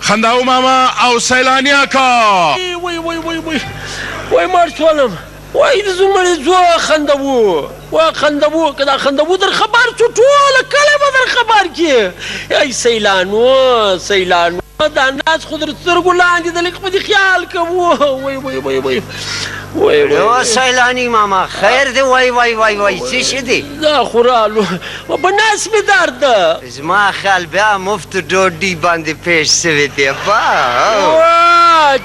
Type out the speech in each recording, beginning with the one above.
خنداو ماما او سیلانی اکا. وای مړ شولم. وای د زمري زوی خندوو که دا خندوو در خبر شو ټوله کلی به در خبر کړي. ای سیلانو دا ناز خو در سترګو لاندې د لږ په دې خیال کوو. وای سیلانی ماما خیر دی. وای څه شي دی؟ دا خو رالو په ناس مې درد ده. زما خیال بیا مفت ډوډۍ باندې پیش سوی دی.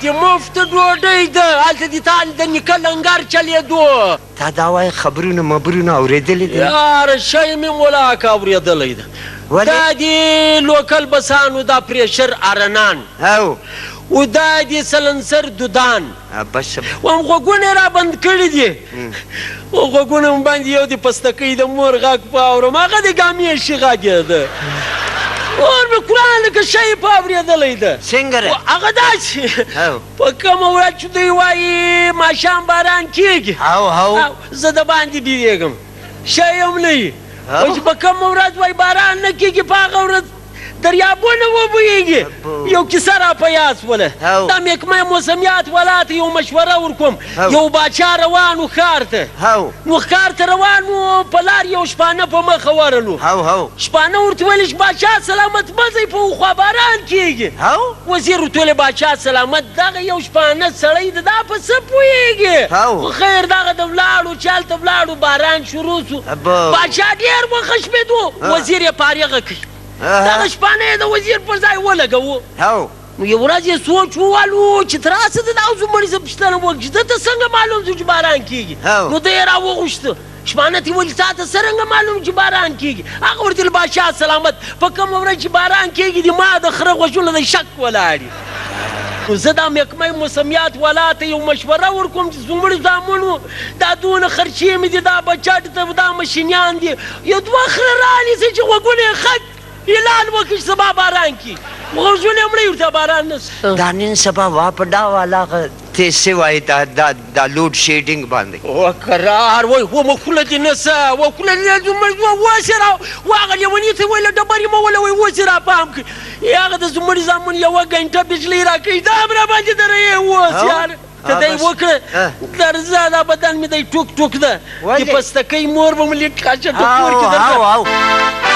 د مفت ډوډۍ ده هلته د تا د نیکه لنګر چلېدو. تا دا وایي خبرونه مبرونه اورېدلې دي؟ یاره شی مې ملاک اورېدلی ده. دا د لوکل بسانو دا پریشر ارنان او دا د سلنسر دودان وم غوږونه یې رابند کړي دي. غوږونه م باندې یو د پستکۍ د مور غږ په اورم هغه د ګامېشي غږېده. اور مې قرآن لکه شی په اورېدلی ده. څنګه هغه داسې په کومه ورځ چې دوی وایي ماښام باران کېږي زه د باندې بیرېږم شی هم نه وي. چې په کومه ورځ وایي باران نه کېږي په هغه ورځ دریابونه وبهیږي. یو کیسه را په یاد شوله. دا محکمه موسمیات ولاته یو مشوره ورکوم. یو باچا روان و ښار ته. نو ښار ته روان و په لار یو شپانه په مخه ورلو. شپانه ورته ویل چې باچا سلامت مه ځئ په خوا باران کېږي. وزیر ورته ویل باچا سلامت دغه یو شپانه سړی د دا په څه پوهېږي. خو خیر دغه د ولاړو چې هلته ولاړو باران شروع سو. باچا ډېر وخشمېدو. وزیر یې فارغه کړي. دغه شپانه یې د وزیر پر ځای ولګوو. نو یو ورځ یې سوچ ووالو چې تر هسه د دغه زمري څه پوښتنه وکړي چې ده ته څنګه معلوم شو چې باران کېږي. نو ده یې راوغوښته. شپانه ته یې ویل تا ته څرنګه معلوم چې باران کېږي. هغه ورته ویل باچا سلامت په کومه ورځ چې باران کېږي د ما د خره غوږونه د شک ولاړي. نو زه دا محکمه موسمیات والا ته یو مشوره ورکوم چې زموږ زامنو دا دونه خرچې مې دي دا بچټ ته دا مشینیان دي یو دوه خره رانیسئ چې غوږونه یې خک اعلان وکړي چې سبا باران کېږي. غوږونه یې مړه ورته باران نشته. دا نن سبا واپډا والا تیز سوی دا لوډ شیډینګ باندې قرار وای ومخوله دې نسه وخوله دې زموږ وسره هغه لیوني ته ویله ډبرې مه ولوئ اوس یې راپام کړي. هغه د زموږ زامن یوه ګنټه بجلۍ راکوي دا هم راباندې درې اوس یاره که دی وکړه درځه دا بدن مې دی ټوک ټوک ده د پستکۍ مور به مې لږ کاچه په کور کې درځه